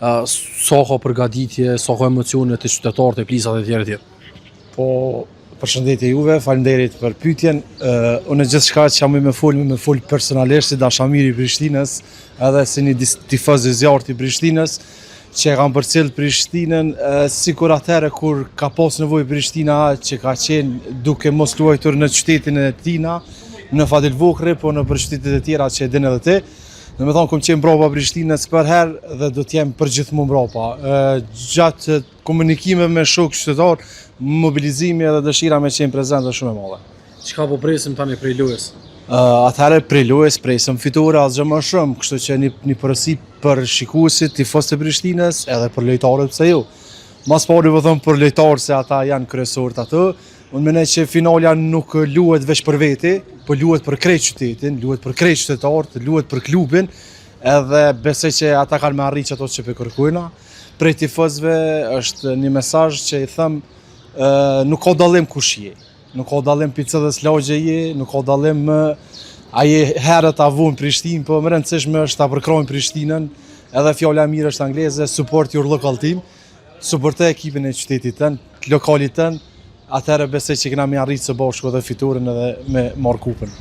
sa ka përgatitje, sa ka emocione të qytetarët e plisat e tjerë. Po, përshëndetje juve, faleminderit për pyetjen. Unë gjithçka që jam me fol personalisht si dashamir i Prishtinës, edhe si një tifoz i zjarrt i Prishtinës, që kam përcjell Prishtinën sikur atëherë kur ka pas nevojë Prishtina që ka qenë duke mos luajtur në qytetin e tina, në Fadil Vukri, po në për qytetet e tjera që e din edhe ti. Dhe me thonë, kom qenë mbrapa Prishtinës për herë dhe do t'jem përgjithmonë mbrapa. Gjatë komunikime me shok qytetar, mobilizimi edhe dëshira me qenë prezent dhe shumë e madhe. Çka po presim tani prej lojës? Atëherë prej lojës presëm fitore asgjë më shumë, kështu që një porosi për shikuesit, tifozët e Prishtinës edhe për lojtarët pse jo. Mas pari vë thëmë për lojtarë se ata janë kryesorët atë. Unë mendoj që finalja nuk luhet veç për veti, po luhet për krejt qytetin, luhet për krejt qytetarët, luhet për klubin, edhe besoj që ata kanë me arrit ato që kërkojna. Prej tifozëve është një mesazh që i them, nuk ka dallim kush je. Nuk ka dallim për cëllës lagje je, nuk ka dallim a je herët a vunë Prishtinë, po më rëndësishme është ta përkrojnë Prishtinën, edhe fjala e mirë është angleze, support your local team, supporte ekipin e qytetit tën, lokalit tën, atëherë besoj që kena me arritë së bashku edhe fiturin edhe me marrë kupën.